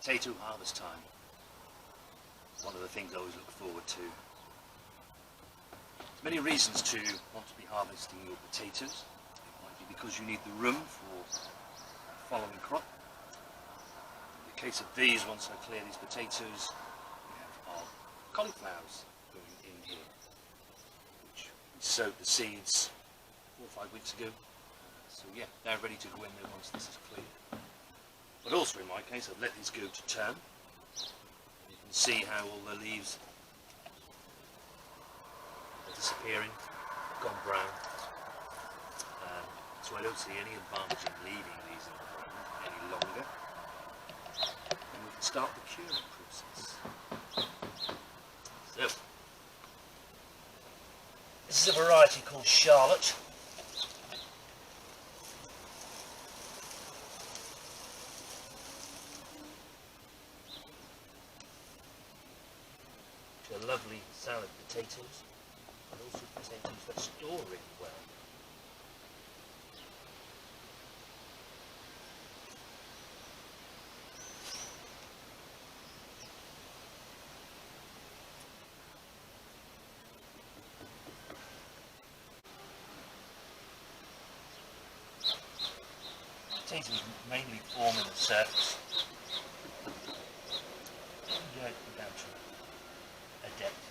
Potato harvest time. One of the things I always look forward to. There's many reasons to want to be harvesting your potatoes. It might be because you need the room for the following crop. In the case of these, once I clear these potatoes, we have our cauliflowers going in here, which we sowed the seeds 4 or 5 weeks ago. So yeah, they're ready to go in there once this is cleared. But also in my case, I've let these go to term. You can see how all the leaves are disappearing, gone brown. So I don't see any advantage in leaving these in the ground any longer. And we can start the curing process. So, this is a variety called Charlotte. They're lovely salad potatoes, and also potatoes that store really well. Potatoes mainly form in the surface. Go down to a depth.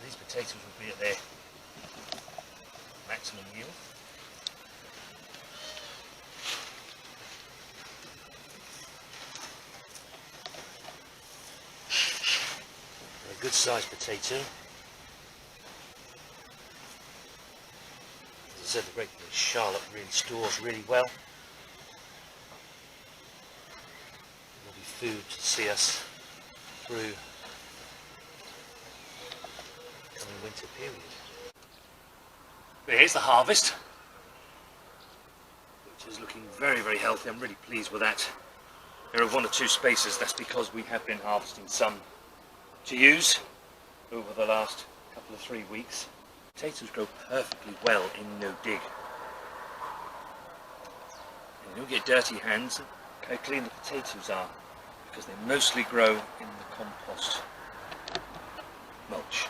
These potatoes will be at their maximum yield. A good sized potato. As I said, the regular Charlotte really stores really well. There will be food to see us through winter period. But here's the harvest, which is looking very, very healthy. I'm really pleased with that. There are 1 or 2 spaces. That's because we have been harvesting some to use over the last couple of 3 weeks. Potatoes grow perfectly well in no dig. And you don't get dirty hands. Look how clean the potatoes are, because they mostly grow in the compost mulch.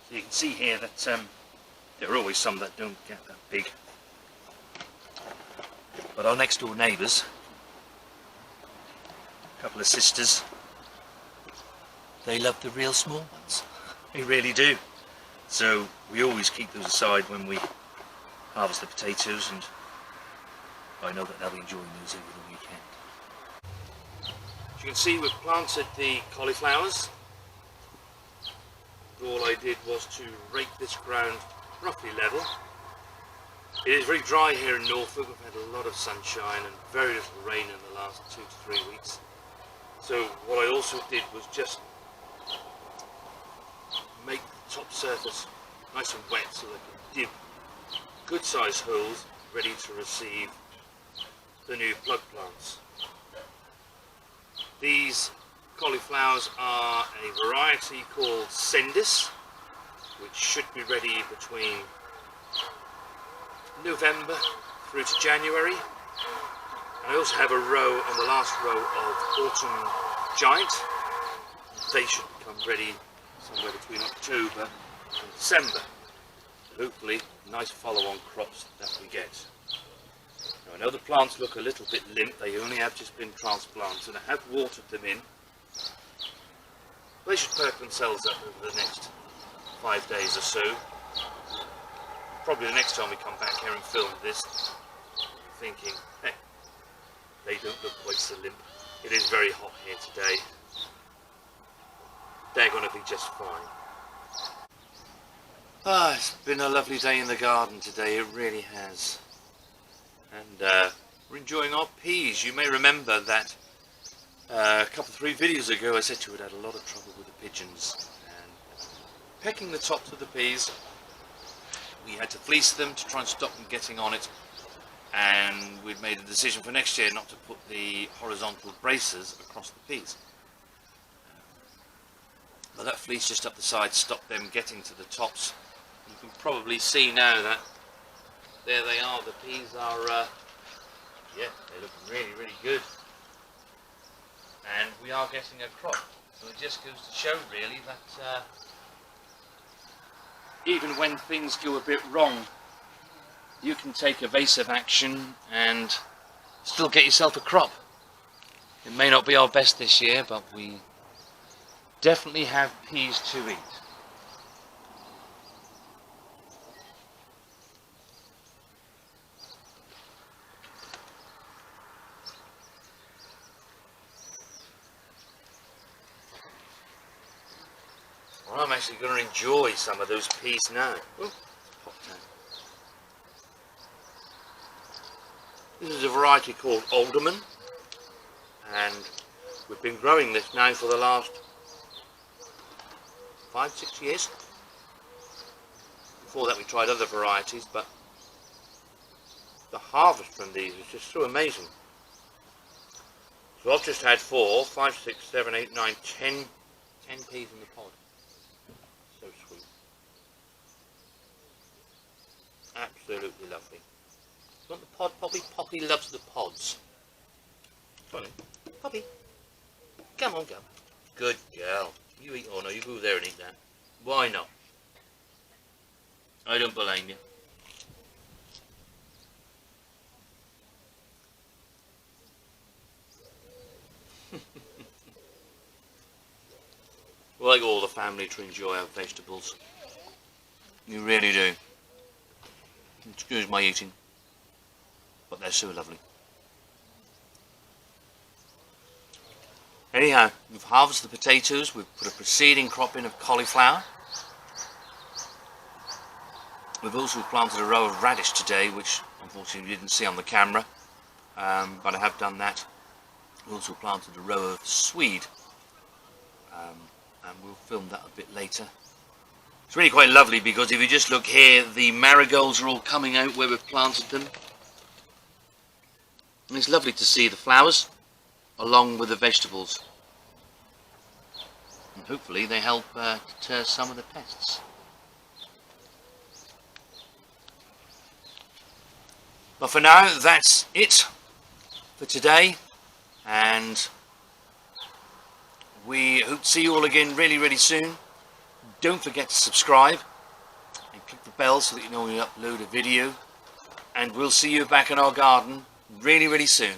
So you can see here that there are always some that don't get that big. But our next door neighbours, a couple of sisters, they love the real small ones. They really do. So we always keep those aside when we harvest the potatoes, and I know that they'll be enjoying those over the weekend. As you can see, we've planted the cauliflowers. All I did was to rake this ground roughly level. It is very dry here in Norfolk. We've had a lot of sunshine and very little rain in the last 2 to 3 weeks. So what I also did was just make the top surface nice and wet so I can dig good sized holes ready to receive the new plug plants. These cauliflowers are a variety called Cendis, which should be ready between November through to January. And I also have a row on the last row of Autumn Giant. They should become ready somewhere between October and December. So hopefully nice follow-on crops that we get. Now, I know the plants look a little bit limp. They only have just been transplanted. I have watered them in. They should perk themselves up over the next 5 days or so. Probably the next time we come back here and film this, thinking, hey, they don't look quite so limp. It is very hot here today. they're going to be just fine. Ah, it's been a lovely day in the garden today, it really has. And we're enjoying our peas. You may remember that a couple, 3 videos ago I said you would had a lot of trouble with the pigeons. And pecking the tops of the peas, we had to fleece them to try and stop them getting on it. And we'd made a decision for next year not to put the horizontal braces across the peas. But that fleece just up the side stopped them getting to the tops. You can probably see now that there they are. The peas are, yeah, they look really, really good. And we are getting a crop. So it just goes to show really that even when things go a bit wrong, you can take evasive action and still get yourself a crop. It may not be our best this year, but we definitely have peas to eat. Well, I'm actually going to enjoy some of those peas now. Ooh, popped out. This is a variety called Alderman, and we've been growing this now for the last 5-6 years. Before that we tried other varieties, but the harvest from these is just so amazing. So I've just had 4, 5, 6, 7, 8, 9, 10 peas in the pod. So sweet. Absolutely lovely. You want the pod, Poppy? Poppy loves the pods. Come on, Poppy. Come on, go. Good girl. You eat, oh no, you go there and eat that. Why not? I don't blame you. We like all the family to enjoy our vegetables. You really do. Excuse my eating. But they're so lovely. Anyhow, we've harvested the potatoes, we've put a preceding crop in of cauliflower. We've also planted a row of radish today, which unfortunately you didn't see on the camera, but I have done that. We also planted a row of swede, and we'll film that a bit later. It's really quite lovely because if you just look here, the marigolds are all coming out where we've planted them. And it's lovely to see the flowers along with the vegetables. And hopefully they help deter some of the pests. But for now, that's it for today. And we hope to see you all again really, really soon. Don't forget to subscribe and click the bell so that you know when we upload a video. And we'll see you back in our garden really, really soon.